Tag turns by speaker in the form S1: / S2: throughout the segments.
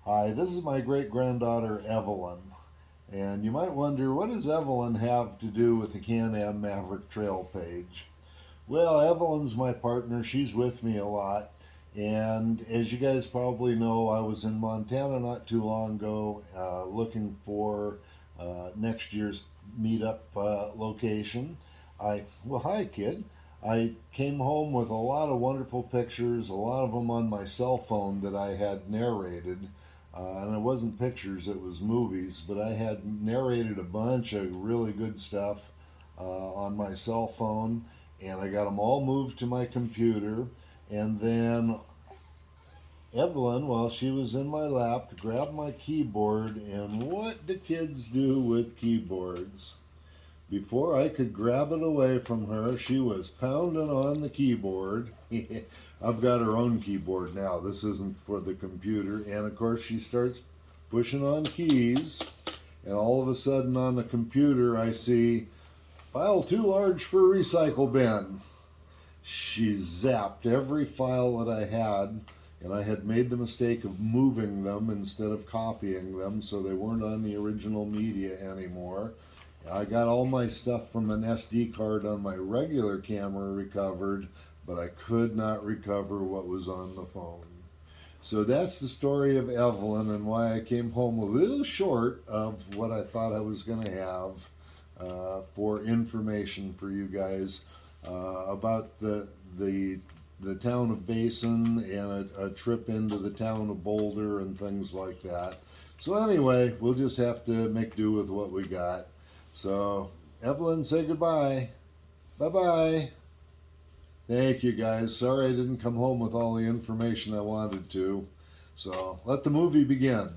S1: Hi, this is my great-granddaughter Evelyn. And you might wonder, what does Evelyn have to do with the Can-Am Maverick Trail page? Well, Evelyn's my partner. She's with me a lot. And as you guys probably know, I was in Montana not too long ago looking for next year's meetup location. Well, hi, kid. I came home with a lot of wonderful pictures, a lot of them on my cell phone that I had narrated. And it wasn't pictures, it was movies, but I had narrated a bunch of really good stuff on my cell phone, and I got them all moved to my computer. And then Evelyn, while she was in my lap, grabbed my keyboard, and what do kids do with keyboards? Before I could grab it away from her, she was pounding on the keyboard. I've got her own keyboard now. This isn't for the computer. And of course, she starts pushing on keys. And all of a sudden on the computer, I see file too large for recycle bin. She zapped every file that I had. And I had made the mistake of moving them instead of copying them, so they weren't on the original media anymore. I got all my stuff from an SD card on my regular camera recovered, but I could not recover what was on the phone. So that's the story of Evelyn and why I came home a little short of what I thought I was going to have for information for you guys about the town of Basin and a trip into the town of Boulder and things like that. So anyway, we'll just have to make do with what we got. So, Evelyn, say goodbye. Bye-bye. Thank you, guys. Sorry I didn't come home with all the information I wanted to. So, let the movie begin.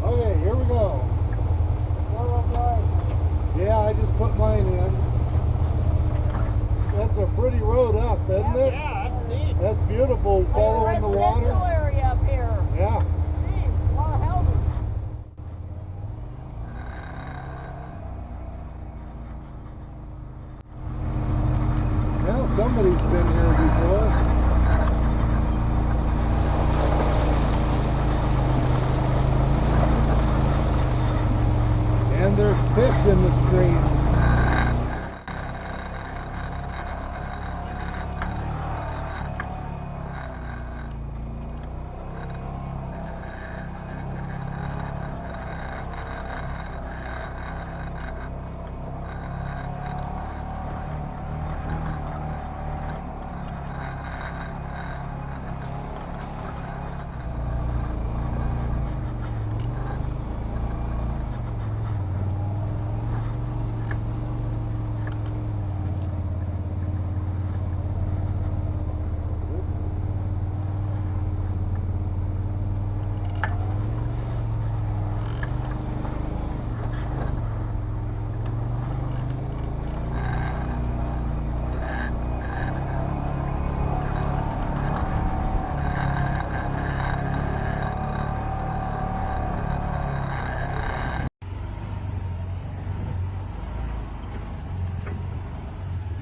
S1: Okay, here we go. Yeah, I just put mine in. That's a pretty road up, isn't it?
S2: Yeah, that's neat.
S1: That's beautiful, following the water.
S2: Residential area up here.
S1: Yeah.
S2: Jeez, a lot of houses.
S1: Well, somebody's been here before.
S3: And there's fish in the stream.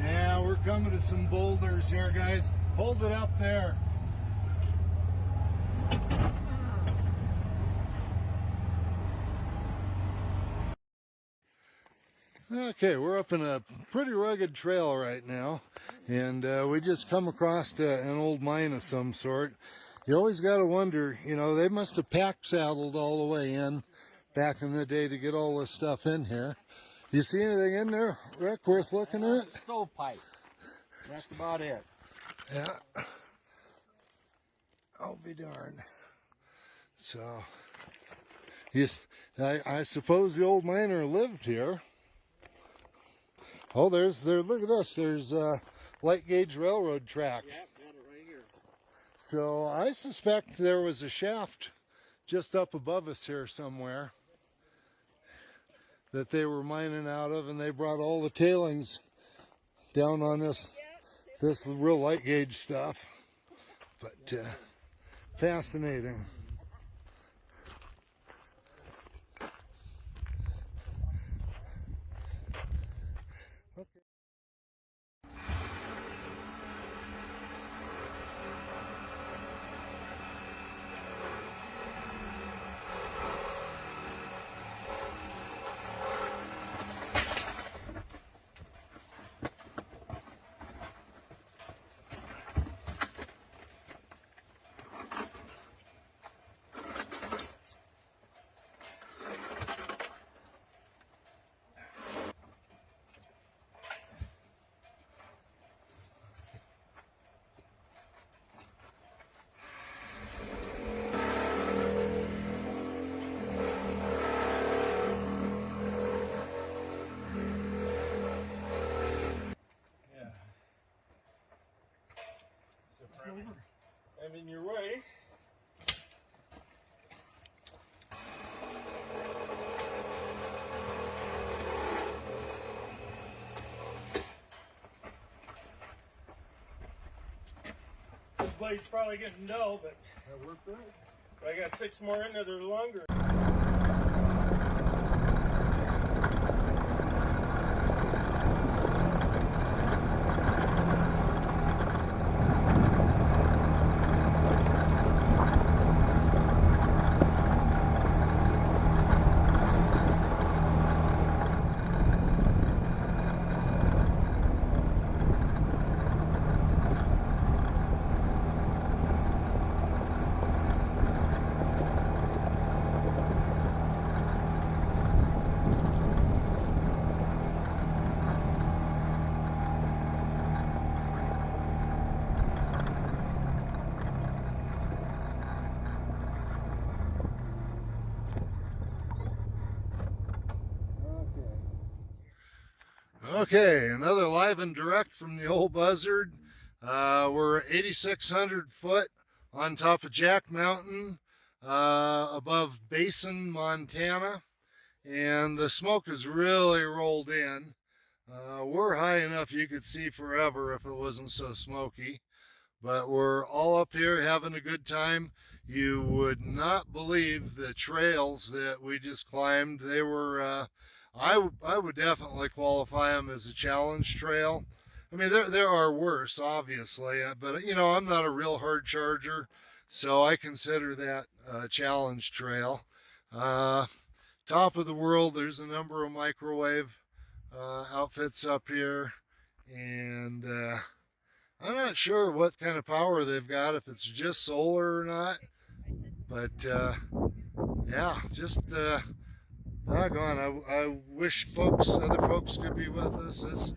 S1: Yeah, we're coming to some boulders here, guys. Hold it up there. Okay, we're up in a pretty rugged trail right now, and we just come across an old mine of some sort. You always got to wonder, you know, they must have pack saddled all the way in back in the day to get all this stuff in here. You see anything in there, Rick, worth looking at?
S2: Stovepipe. That's about it.
S1: Yeah. I'll be darned. So, yes, I suppose the old miner lived here. Oh, look at this. There's light gauge railroad track.
S2: Yep, got it right here.
S1: So I suspect there was a shaft just up above us here somewhere that they were mining out of, and they brought all the tailings down on this real light gauge stuff. But fascinating.
S3: I'm in your way. This blade's probably getting dull, but
S1: That worked right.
S3: I got 6 more in there that are longer.
S1: Okay, another live and direct from the old buzzard. We're 8,600 foot on top of Jack Mountain, above Basin, Montana, and the smoke has really rolled in. We're high enough you could see forever if it wasn't so smoky, but we're all up here having a good time. You would not believe the trails that we just climbed. They were I would definitely qualify them as a challenge trail. I mean, there are worse, obviously, but you know, I'm not a real hard charger, so I consider that a challenge trail. top of the world. There's a number of microwave outfits up here, and I'm not sure what kind of power they've got, if it's just solar or not. But yeah, just doggone. I wish other folks could be with us.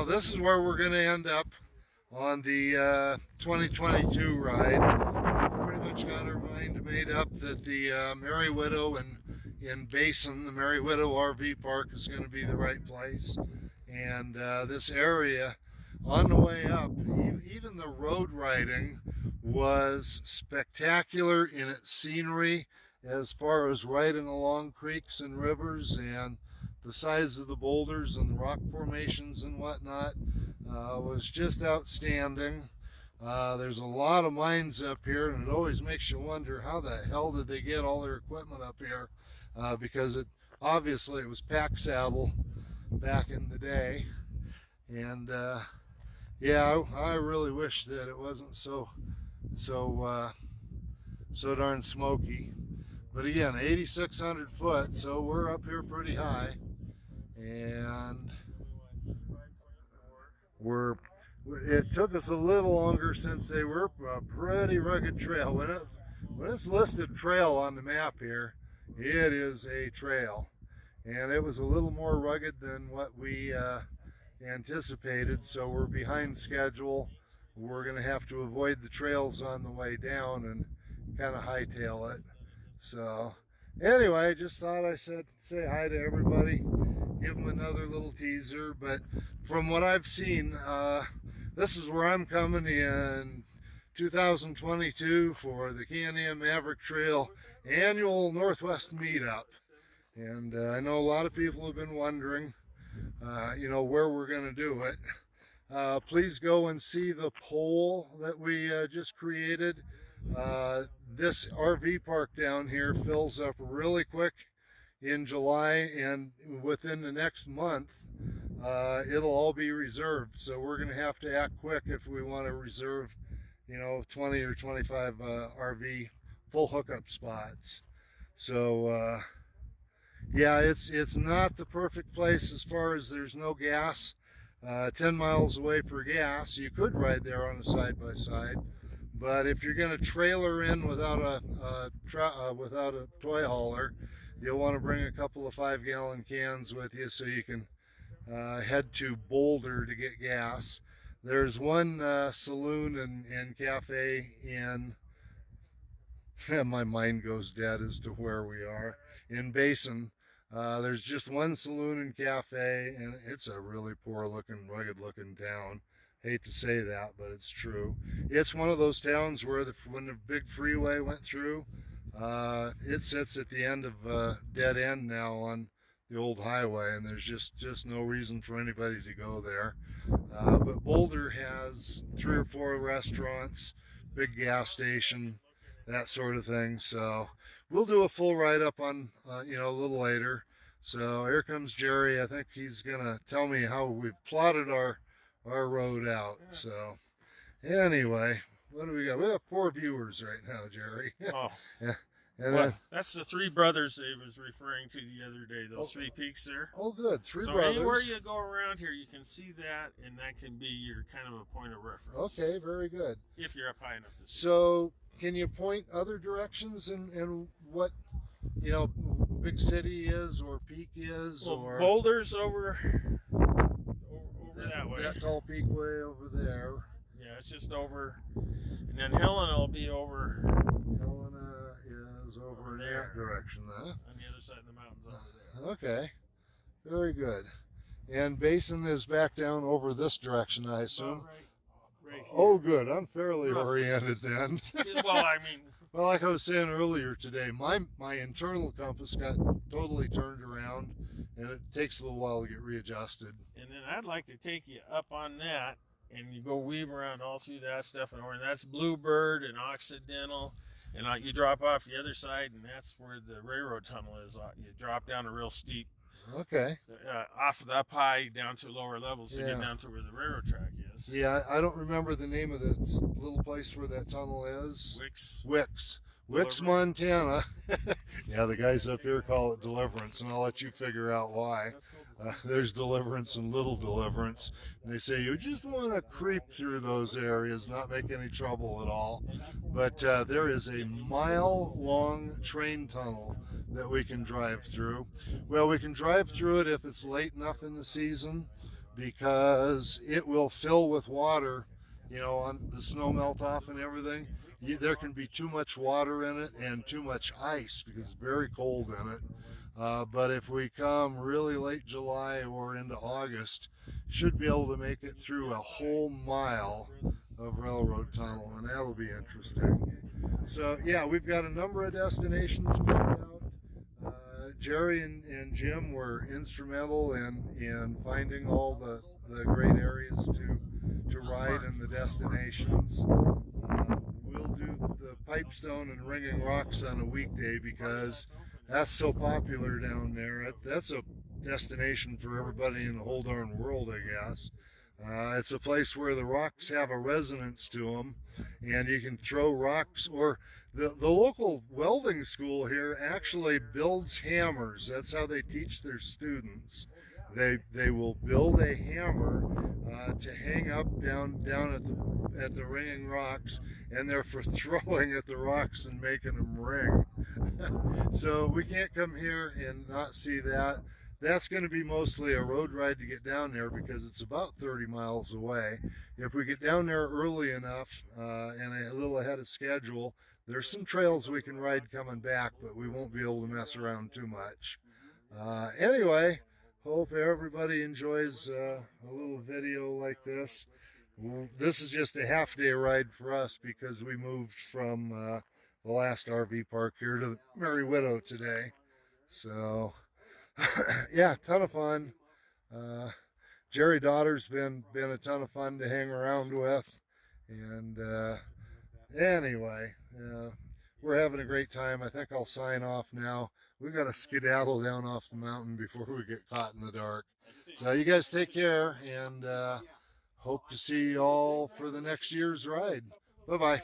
S1: This is where we're going to end up on the 2022 ride. We've pretty much got our mind made up that the Merry Widow in Basin, the Merry Widow RV Park, is going to be the right place. And this area, on the way up, even the road riding was spectacular in its scenery, as far as riding along creeks and rivers, and the size of the boulders and the rock formations and whatnot was just outstanding. There's a lot of mines up here, and it always makes you wonder how the hell did they get all their equipment up here, because obviously it was pack saddle back in the day. And yeah, I really wish that it wasn't so darn smoky. But again, 8,600 foot, so we're up here pretty high, and it took us a little longer since they were a pretty rugged trail. When it's listed trail on the map here, it is a trail, and it was a little more rugged than what we anticipated, so we're behind schedule. We're going to have to avoid the trails on the way down and kind of hightail it. So anyway, just thought I said say hi to everybody, give them another little teaser. But from what I've seen, this is where I'm coming in 2022 for the Can-Am Maverick Trail annual Northwest meetup. And I know a lot of people have been wondering, where we're going to do it. Please go and see the poll that we just created. This RV park down here fills up really quick in July, and within the next month it'll all be reserved. So we're going to have to act quick if we want to reserve 20 or 25 RV full hookup spots. So yeah, it's not the perfect place as far as there's no gas. 10 miles away per gas. You could ride there on a side-by-side, but if you're going to trailer in without a toy hauler, you'll want to bring a couple of 5-gallon cans with you so you can head to Boulder to get gas. There's one saloon and cafe in my mind goes dead as to where we are, in Basin. There's just one saloon and cafe, and it's a really poor looking, rugged looking town. Hate to say that, but it's true. It's one of those towns where when the big freeway went through, it sits at the end of a dead end now on the old highway, and there's just no reason for anybody to go there. But Boulder has 3 or 4 restaurants, big gas station, that sort of thing. So we'll do a full write-up on, a little later. So here comes Jerry. I think he's going to tell me how we've plotted our road out. So anyway, what do we got? We have 4 viewers right now, Jerry.
S3: Oh.
S1: Yeah. And
S3: well, that's the 3 brothers they was referring to the other day, those 3 peaks there.
S1: Oh, good. 3
S3: so
S1: brothers.
S3: Anywhere you go around here, you can see that, and that can be your kind of a point of reference.
S1: Okay, very good.
S3: If you're up high enough to see.
S1: So can you point other directions and what, big city is or peak is?
S3: Well,
S1: or
S3: Boulder's over that way.
S1: That tall peak way over there.
S3: Yeah, it's just over. And then Helena will be over.
S1: Helena is over in that direction, huh?
S3: On the other side of the mountains over there.
S1: Okay, very good. And Basin is back down over this direction, I assume.
S3: Right here.
S1: Oh, good. I'm fairly oriented then.
S3: Well, I mean.
S1: Well, like I was saying earlier today, my internal compass got totally turned around, and it takes a little while to get readjusted.
S3: And then I'd like to take you up on that, and you go weave around all through that stuff, and that's Bluebird and Occidental, and you drop off the other side, and that's where the railroad tunnel is. You drop down a real steep.
S1: Okay.
S3: Off of up high down to lower levels to get down to where the railroad track is.
S1: Yeah, I don't remember the name of the little place where that tunnel is.
S3: Wicks.
S1: Wicks, Montana. Yeah, the guys up here call it Deliverance, and I'll let you figure out why. There's Deliverance and Little Deliverance. And they say you just want to creep through those areas, not make any trouble at all. But there is a mile-long train tunnel that we can drive through. Well, we can drive through it if it's late enough in the season, because it will fill with water, you know, on the snow melt off and everything. There can be too much water in it and too much ice because it's very cold in it. But if we come really late July or into August, should be able to make it through a whole mile of railroad tunnel, and that'll be interesting. So yeah, we've got a number of destinations picked out. Jerry and Jim were instrumental in finding all the great areas to ride and the destinations. We'll do the Pipestone and Ringing Rocks on a weekday because that's so popular down there. That's a destination for everybody in the whole darn world, I guess. It's a place where the rocks have a resonance to them, and you can throw rocks, or the local welding school here actually builds hammers. That's how they teach their students. They will build a hammer to hang up down at the ringing rocks, and they're for throwing at the rocks and making them ring. So we can't come here and not see that. That's going to be mostly a road ride to get down there because it's about 30 miles away. If we get down there early enough and a little ahead of schedule, there's some trails we can ride coming back, but we won't be able to mess around too much. Anyway, hope everybody enjoys a little video like this. This is just a half-day ride for us because we moved from the last RV park here to Merry Widow today. So yeah, ton of fun. Jerry Daughter's been a ton of fun to hang around with, and anyway, we're having a great time. I think I'll sign off now. We've got to skedaddle down off the mountain before we get caught in the dark. So you guys take care, and hope to see you all for the next year's ride. Bye-bye.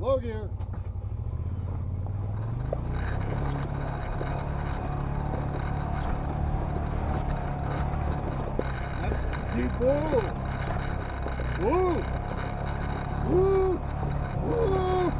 S1: Low gear. Keep moving. Woo! Woo! Woo!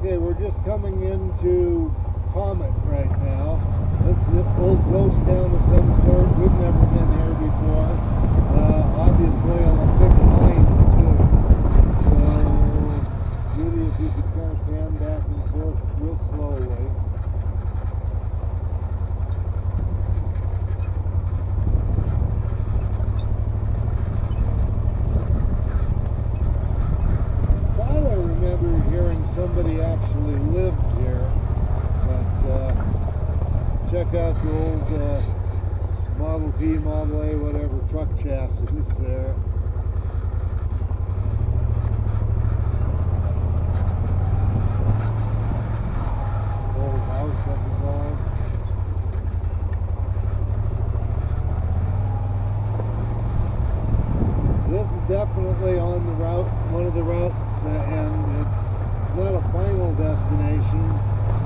S1: Okay, we're just coming into Comet right now. This is an old ghost town of some sort. We've never been here before. Obviously on a big line Judy, if you could kind of pan back and forth real slowly. Thought I remember hearing somebody actually lived here, but check out the old Model T, Model A, whatever truck chassis there. This is definitely on the route, one of the routes, and it's not a final destination,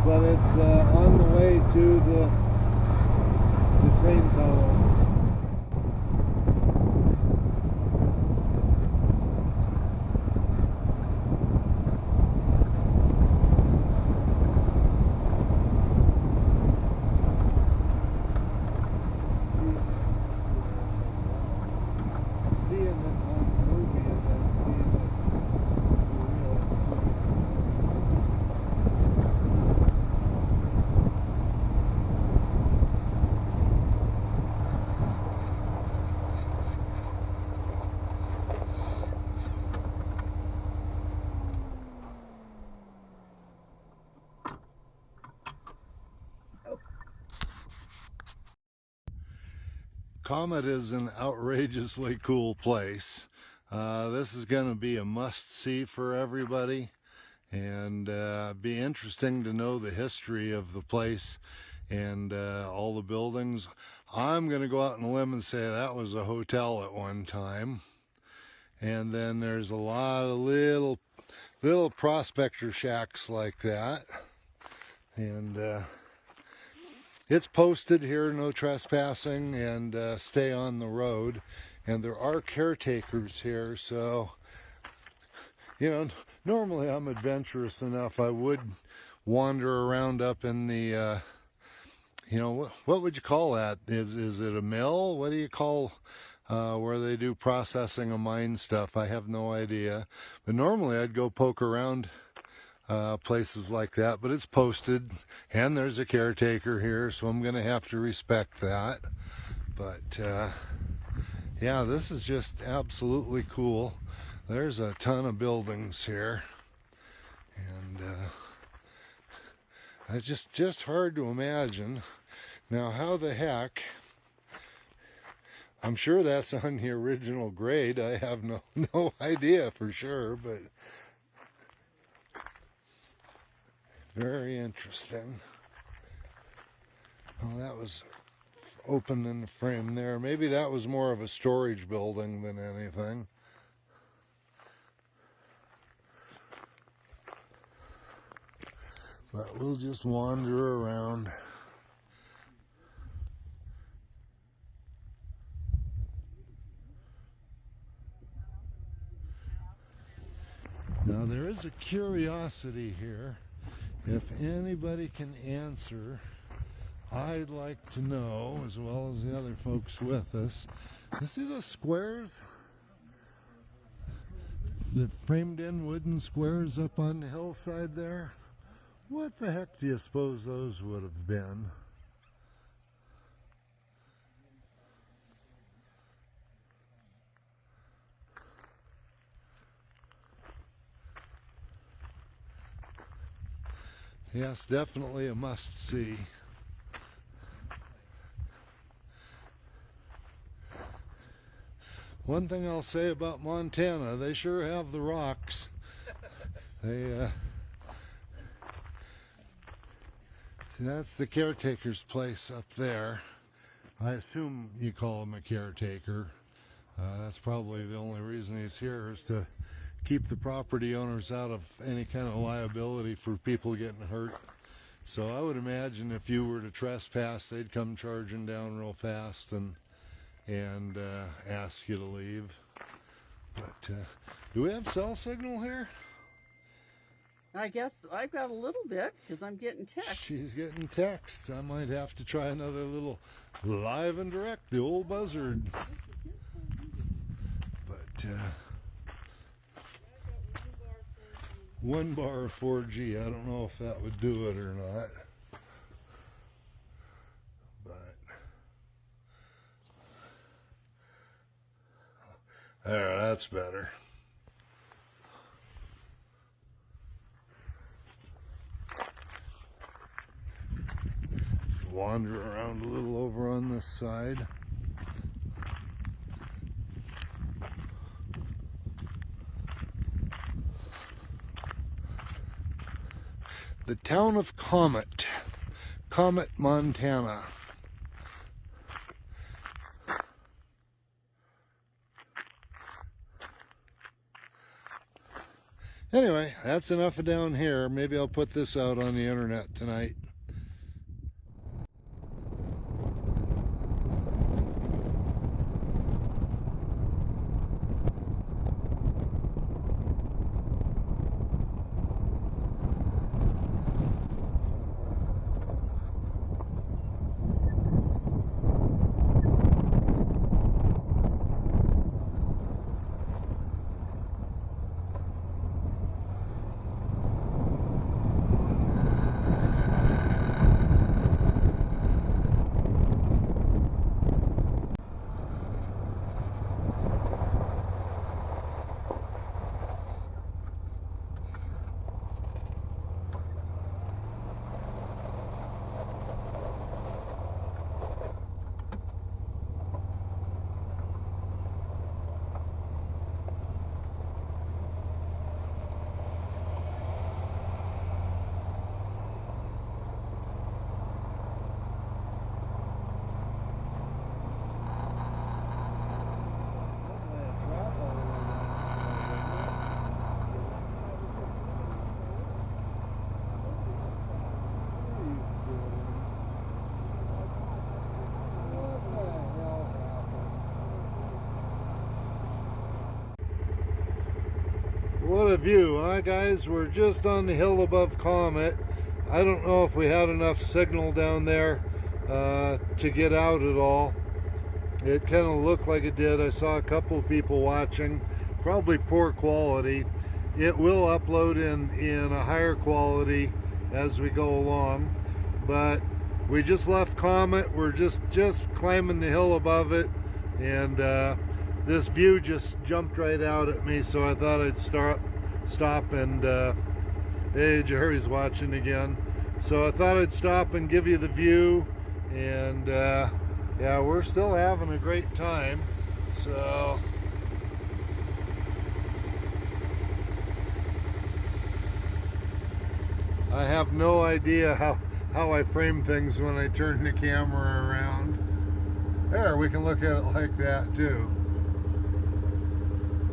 S1: but it's on the way to the train tunnel. Comet is an outrageously cool place. This is going to be a must-see for everybody, and be interesting to know the history of the place and all the buildings. I'm going to go out on a limb and say that was a hotel at one time, and then there's a lot of little prospector shacks like that, and it's posted here, no trespassing, and stay on the road. And there are caretakers here, so, you know, normally I'm adventurous enough. I would wander around up in the, you know, what would you call that? Is it a mill? What do you call where they do processing of mine stuff? I have no idea. But normally I'd go poke around places like that, but it's posted, and there's a caretaker here, so I'm gonna have to respect that. But yeah, this is just absolutely cool. There's a ton of buildings here, and it's just hard to imagine. Now, how the heck, I'm sure that's on the original grade. I have no idea for sure, but very interesting. Oh, that was open in the frame there. Maybe that was more of a storage building than anything. But we'll just wander around. Now there is a curiosity here. If anybody can answer, I'd like to know, as well as the other folks with us. You see those squares? The framed in wooden squares up on the hillside there? What the heck do you suppose those would have been? Yes, definitely a must-see. One thing I'll say about Montana, they sure have the rocks. See, that's the caretaker's place up there. I assume you call him a caretaker. That's probably the only reason he's here, is to keep the property owners out of any kind of liability for people getting hurt. So I would imagine if you were to trespass, they'd come charging down real fast and ask you to leave. But do we have cell signal here?
S4: I guess I've got a little bit because I'm getting text.
S1: She's getting text. I might have to try another little live and direct, the old buzzard. But 1 bar 4G. I don't know if that would do it or not. But there, that's better. Wander around a little over on this side. The town of Comet, Montana. Anyway, that's enough of down here. Maybe I'll put this out on the internet tonight. What a view, huh guys? We're just on the hill above Comet. I don't know if we had enough signal down there to get out at all. It kind of looked like it did. I saw a couple of people watching. Probably poor quality. It will upload in a higher quality as we go along. But we just left Comet. We're just climbing the hill above it. And this view just jumped right out at me, so I thought I'd stop and hey, Jerry's watching again. So I thought I'd stop and give you the view, and yeah, we're still having a great time. So I have no idea how I frame things when I turn the camera around. There, we can look at it like that too.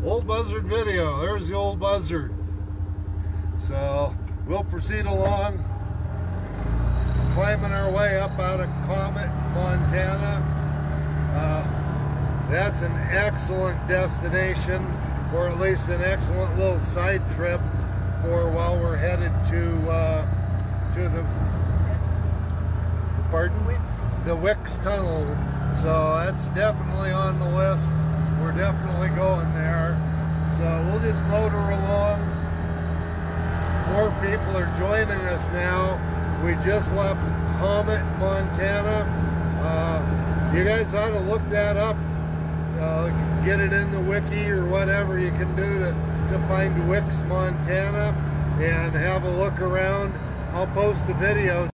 S1: Old Buzzard video. There's the old Buzzard. So we'll proceed along, climbing our way up out of Comet, Montana. That's an excellent destination, or at least an excellent little side trip for while we're headed to the the Wicks Tunnel. So that's definitely on the list. We're definitely going there. So we'll just motor along. More people are joining us now. We just left Comet, Montana. You guys ought to look that up. Get it in the wiki or whatever you can do to find Wicks, Montana, and have a look around. I'll post the video.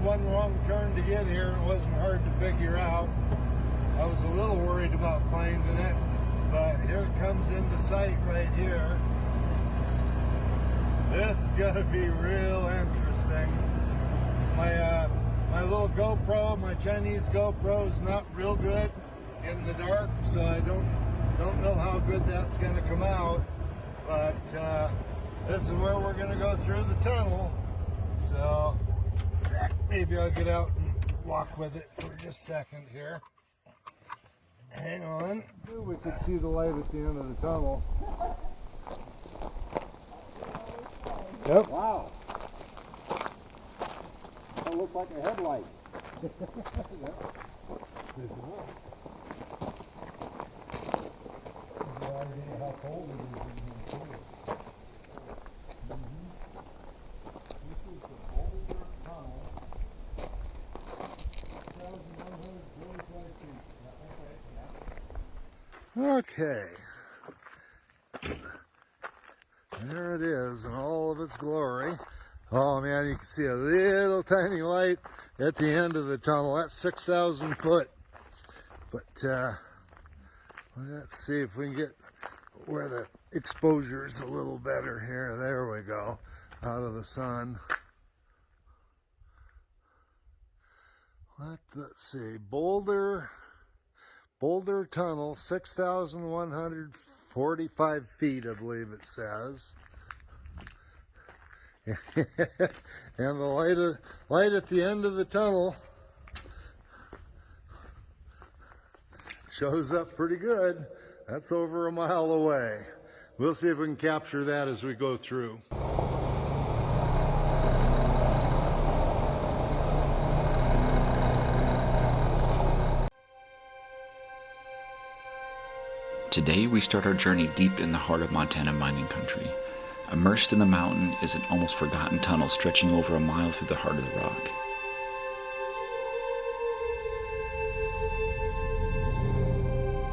S1: one wrong turn to get here. It wasn't hard to figure out. I was a little worried about finding it, but here it comes into sight right here. This is gonna be real interesting. My little GoPro, my Chinese GoPro, is not real good in the dark, so I don't know how good that's gonna come out. But this is where we're gonna go through the tunnel. So maybe I'll get out and walk with it for just a second here. Hang on. We could see the light at the end of the tunnel. Yep.
S2: Wow. That looks like a headlight.
S1: How cold it is in here too. This is the Boulder tunnel. 6,145 feet. Okay. There it is in all of its glory. Oh man, you can see a little tiny light at the end of the tunnel. That's 6,000 foot. But let's see if we can get where the exposure is a little better here. There we go, out of the sun. Let's see, Boulder tunnel, 6,145 feet, I believe it says. And the light at the end of the tunnel shows up pretty good. That's over a mile away. We'll see if we can capture that as we go through.
S5: Today we start our journey deep in the heart of Montana mining country. Immersed in the mountain is an almost forgotten tunnel stretching over a mile through the heart of the rock.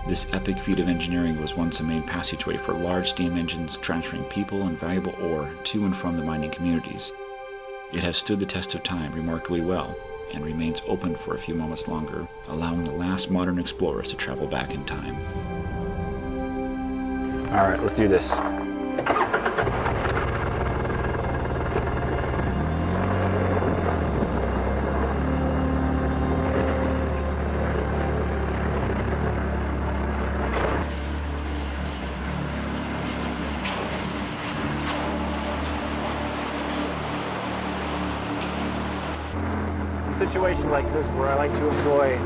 S5: This epic feat of engineering was once a main passageway for large steam engines transferring people and valuable ore to and from the mining communities. It has stood the test of time remarkably well and remains open for a few moments longer, allowing the last modern explorers to travel back in time.
S6: All right, let's do this. It's a situation like this where I like to employ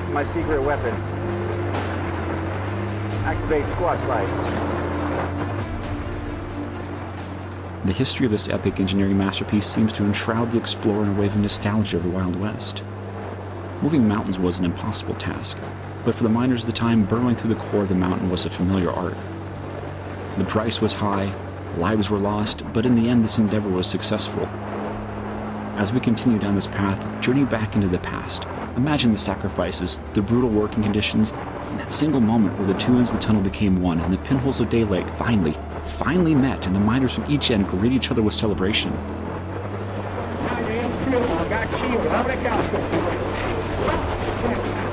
S6: my secret weapon. Activate squash lights.
S5: The history of this epic engineering masterpiece seems to enshroud the explorer in a wave of nostalgia of the Wild West. Moving mountains was an impossible task, but for the miners of the time, burrowing through the core of the mountain was a familiar art. The price was high, lives were lost, but in the end this endeavor was successful. As we continue down this path, journey back into the past. Imagine the sacrifices, the brutal working conditions, and that single moment where the two ends of the tunnel became one and the pinholes of daylight finally met, and the miners from each end greet each other with celebration. The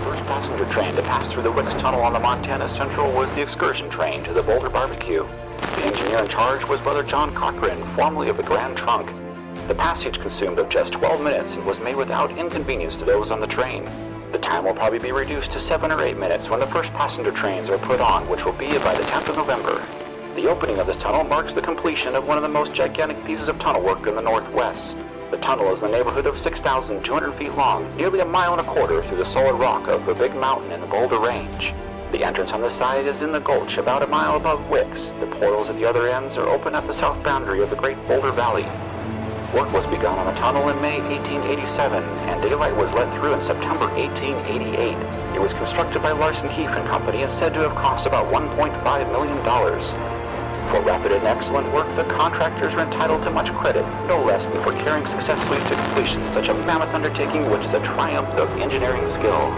S5: first passenger train to pass through the Wicks Tunnel on the Montana Central was the excursion train to the Boulder barbecue. The engineer in charge was Brother John Cochran, formerly of the Grand Trunk. The passage consumed of just 12 minutes and was made without inconvenience to those on the train. The time will probably be reduced to 7 or 8 minutes when the first passenger trains are put on, which will be by the 10th of November. The opening of this tunnel marks the completion of one of the most gigantic pieces of tunnel work in the Northwest. The tunnel is in the neighborhood of 6,200 feet long, nearly a mile and a quarter through the solid rock of the Big Mountain in the Boulder Range. The entrance on this side is in the gulch about a mile above Wicks. The portals at the other ends are open at the south boundary of the Great Boulder Valley. Work was begun on the tunnel in May 1887, and daylight was let through in September 1888. It was constructed by Larson Keefe and Company and said to have cost about $1.5 million. For rapid and excellent work, the contractors are entitled to much credit, no less than for carrying successfully to completion such a mammoth undertaking, which is a triumph of engineering skill.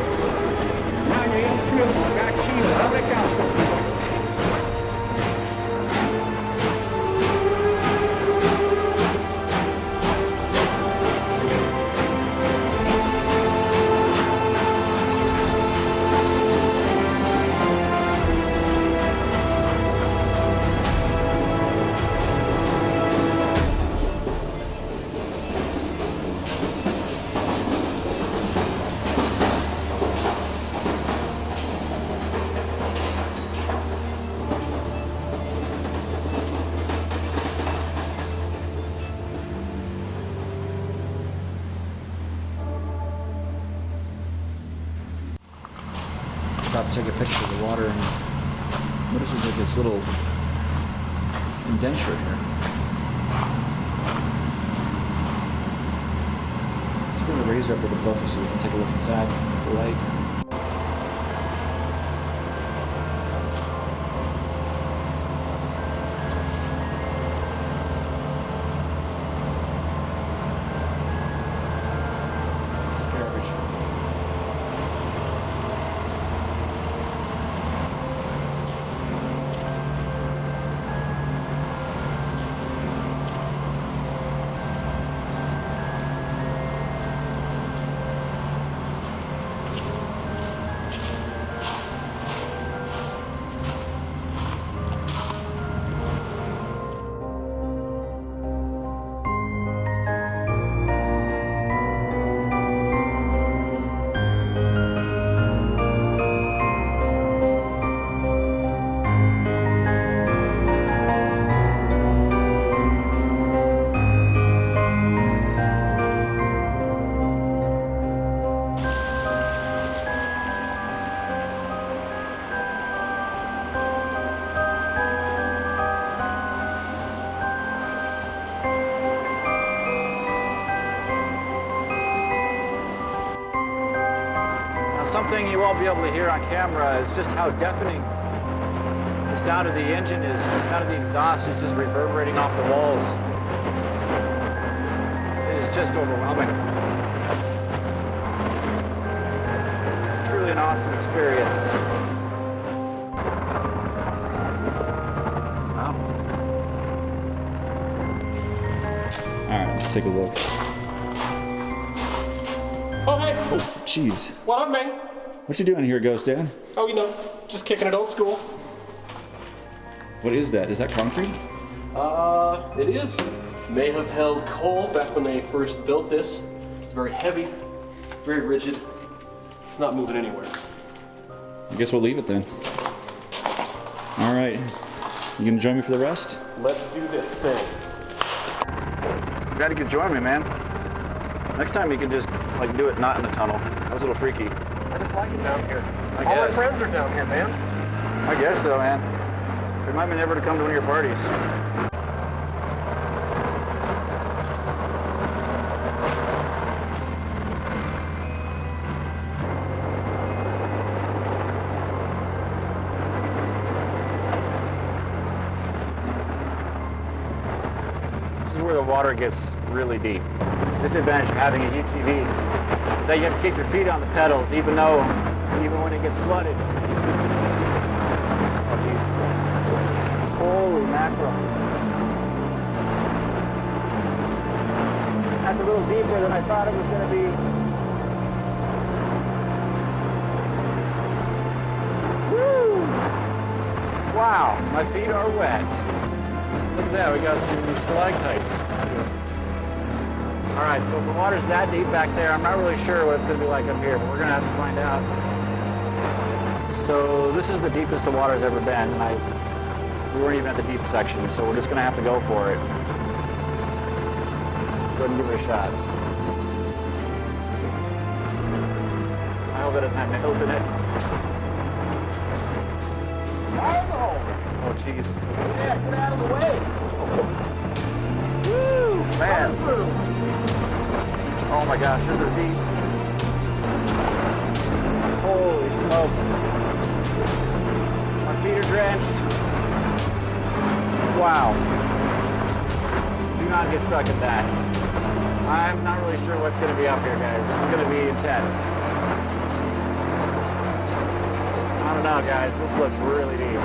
S7: stop to take a picture of the water and notice there's like this little indenture here. Let's bring the razor up a little closer so we can take a look inside the lake.
S6: Something you won't be able to hear on camera is just how deafening the sound of the engine is. The sound of the exhaust is just reverberating off the walls. It is just overwhelming. It's truly an awesome experience. Wow.
S7: Alright, let's take a look.
S8: Oh, hey.
S7: Oh, jeez.
S8: What up, man?
S7: What you doing here, Ghost Dad?
S8: Oh, you know, just kicking it old school.
S7: What is that? Is that concrete?
S8: It is. May have held coal back when they first built this. It's very heavy, very rigid. It's not moving anywhere.
S7: I guess we'll leave it then. Alright. You gonna join me for the rest?
S8: Let's do this thing.
S6: Glad you could join me, man. Next time you can just like do it not in the tunnel. That was a little freaky.
S8: I just like it down here.
S6: I
S8: All my
S6: guess.
S8: friends are down here, man.
S6: I guess so, man. Remind me never to come to one of your parties. This is where the water gets really deep. Disadvantage of having a UTV is that you have to keep your feet on the pedals, even when it gets flooded. Oh, geez. Holy mackerel. That's a little deeper than I thought it was going to be. Woo! Wow, my feet are wet. Look at that, we got some stalactites. All right, so if the water's that deep back there, I'm not really sure what it's going to be like up here, but we're going to have to find out. So this is the deepest the water's ever been, and we weren't even at the deep section, so we're just going to have to go for it. Go ahead and give it a shot. I hope it doesn't have nails in it. Oh, jeez. Yeah, get out of the way. Woo, man. Oh my gosh, this is deep. Holy smokes. My feet are drenched. Wow. Do not get stuck at that. I'm not really sure what's going to be up here, guys. This is going to be intense. I don't know, guys. This looks really deep.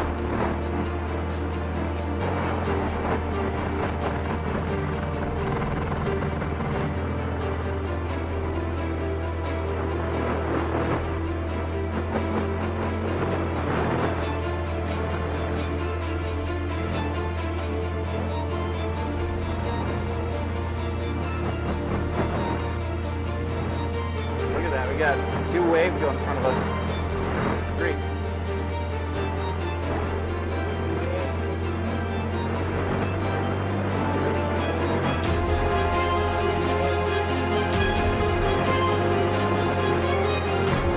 S6: We got two waves going in front of us. Three.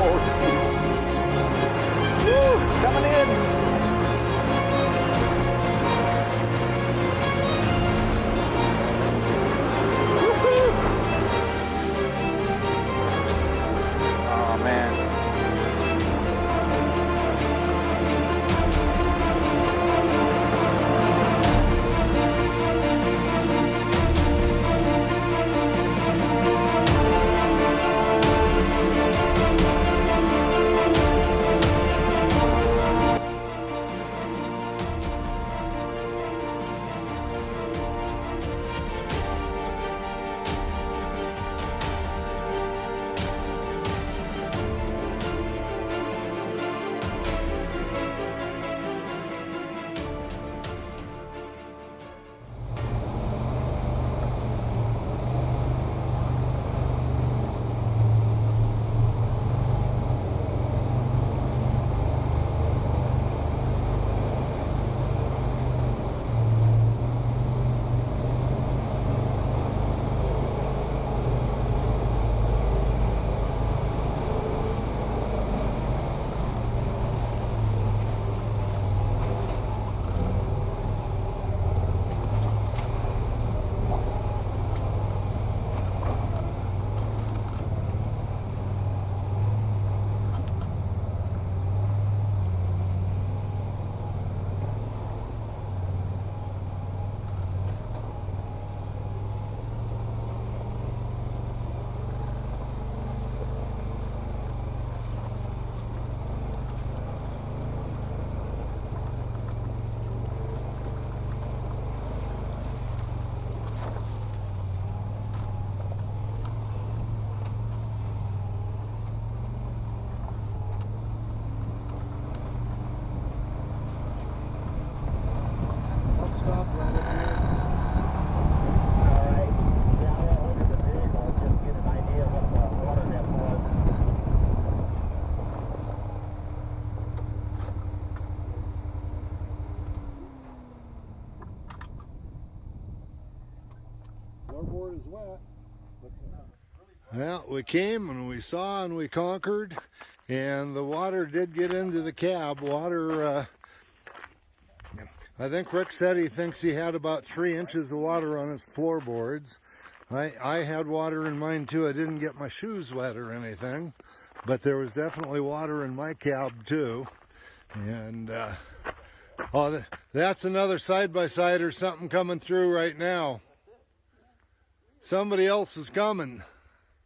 S6: Oh, jeez.
S1: Well, we came and we saw and we conquered, and the water did get into the cab. Water, I think Rick said he thinks he had about 3 inches of water on his floorboards. I had water in mine too. I didn't get my shoes wet or anything, but there was definitely water in my cab too. And oh, that's another side-by-side or something coming through right now. Somebody else is coming.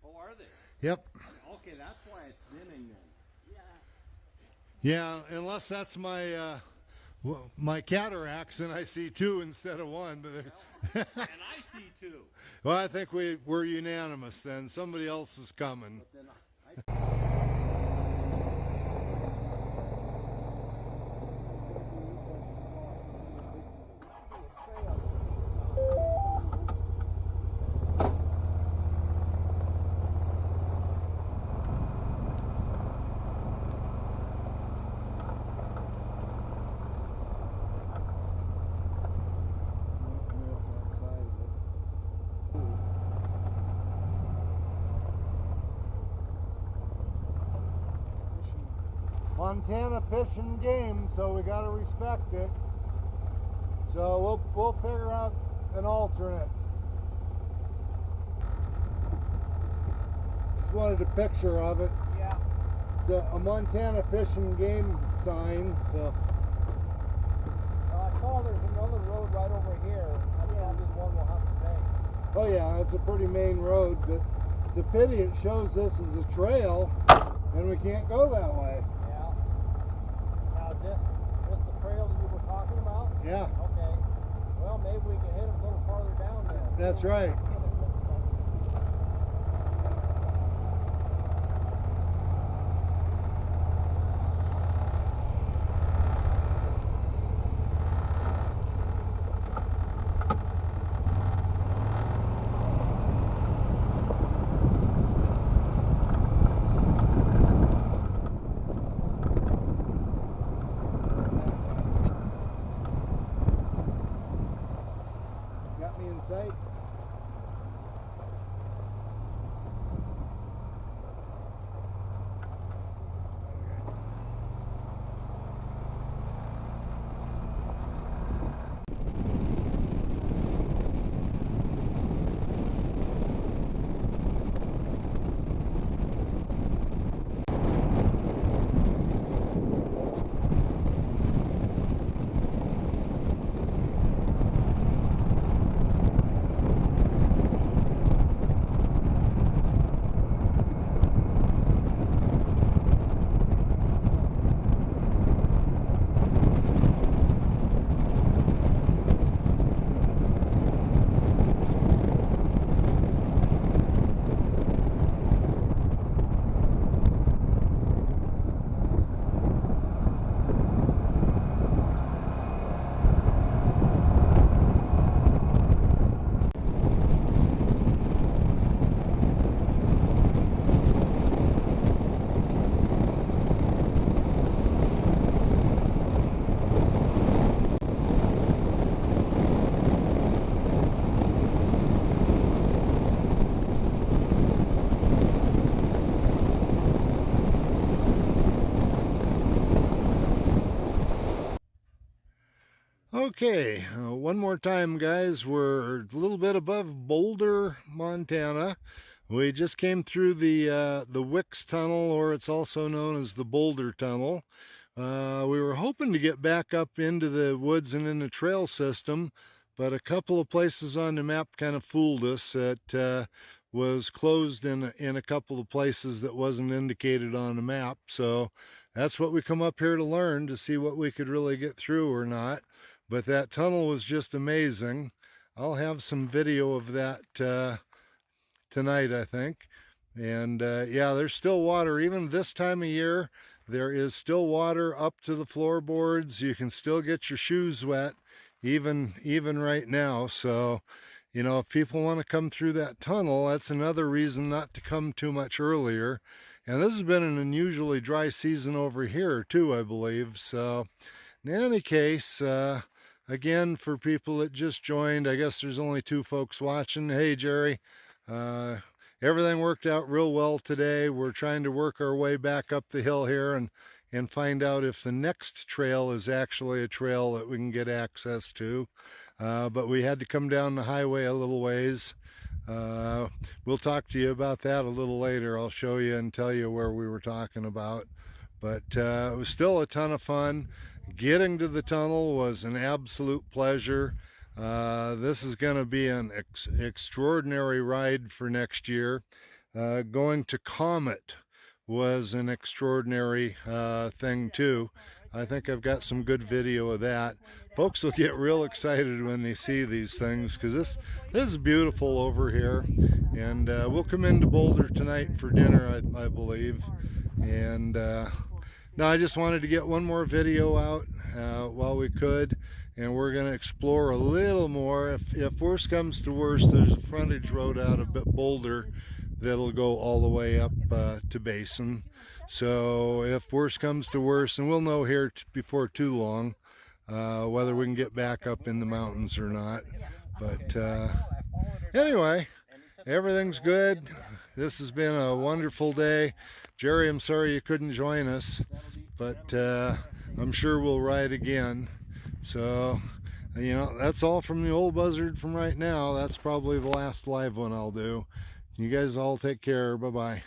S2: Oh, are they?
S1: Yep.
S2: Okay, that's why it's dimming then.
S1: Yeah, unless that's my my cataracts and I see 2 instead of 1. But
S2: And I see 2.
S1: well, I think we're unanimous then. Somebody else is coming.
S2: Then
S1: Montana Fish and Game, so we got to respect it. So we'll figure out an alternate. Just wanted a picture of it.
S2: yeah.
S1: It's a Montana Fish and Game sign. So
S2: I saw there's another road right over here. That's probably the one we'll have to take.
S1: oh yeah, it's a pretty main road, but it's a pity it shows this as a trail, and we can't go that way.
S2: Yeah. Now this the trail that you were talking about?
S1: Yeah,
S2: Okay. Well, maybe we can hit it a little farther down then.
S1: that's right. Got me in sight. Okay, one more time, guys. We're a little bit above Boulder, Montana. We just came through the Wicks Tunnel, or it's also known as the Boulder Tunnel. We were hoping to get back up into the woods and in the trail system, but a couple of places on the map kind of fooled us. It was closed in a couple of places that wasn't indicated on the map. So that's what we come up here to learn, to see what we could really get through or not. But that tunnel was just amazing. I'll have some video of that tonight, I think. And yeah, there's still water. Even this time of year, there is still water up to the floorboards. You can still get your shoes wet, even right now. So, you know, if people want to come through that tunnel, that's another reason not to come too much earlier. And this has been an unusually dry season over here too, I believe. So in any case, again, for people that just joined, I guess there's only 2 folks watching. Hey, Jerry. everything worked out real well today. We're trying to work our way back up the hill here and find out if the next trail is actually a trail that we can get access to. But we had to come down the highway a little ways. We'll talk to you about that a little later. I'll show you and tell you where we were talking about. But it was still a ton of fun. Getting to the tunnel was an absolute pleasure. This is going to be an extraordinary ride for next year. Going to Comet was an extraordinary thing too. I think I've got some good video of that. Folks will get real excited when they see these things, because this is beautiful over here. And we'll come into Boulder tonight for dinner, I believe. And no, I just wanted to get one more video out while we could, and we're going to explore a little more. If worse comes to worse, there's a frontage road out of Boulder that'll go all the way up to Basin. So if worse comes to worse, and we'll know here before too long whether we can get back up in the mountains or not. But anyway, everything's good. This has been a wonderful day. Jerry, I'm sorry you couldn't join us, but I'm sure we'll ride again. So, you know, that's all from the old buzzard from right now. That's probably the last live one I'll do. You guys all take care. Bye-bye.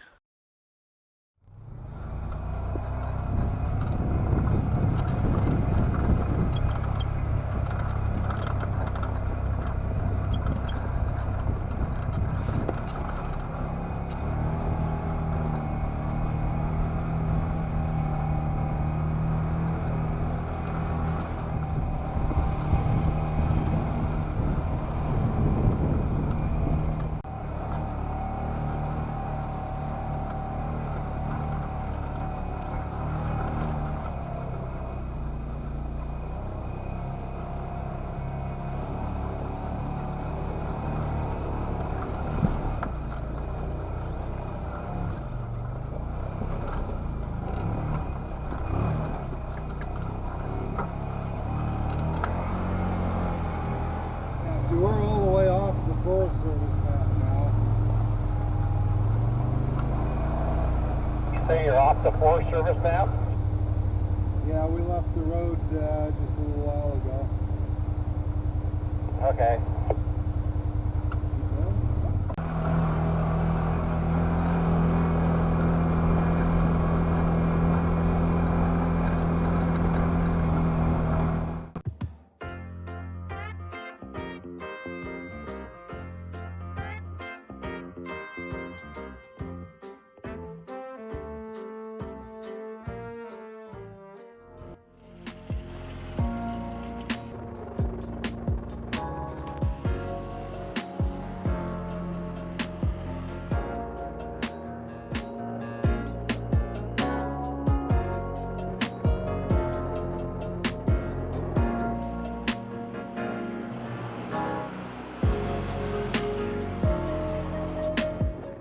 S1: So we're all the way off the Forest Service map now.
S2: You say you're off the Forest Service map?
S1: Yeah, we left the road just a little while ago.
S2: Okay.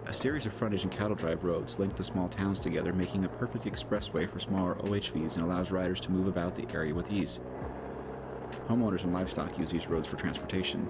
S7: A series of frontage and cattle drive roads link the small towns together, making a perfect expressway for smaller OHVs and allows riders to move about the area with ease. Homeowners and livestock use these roads for transportation.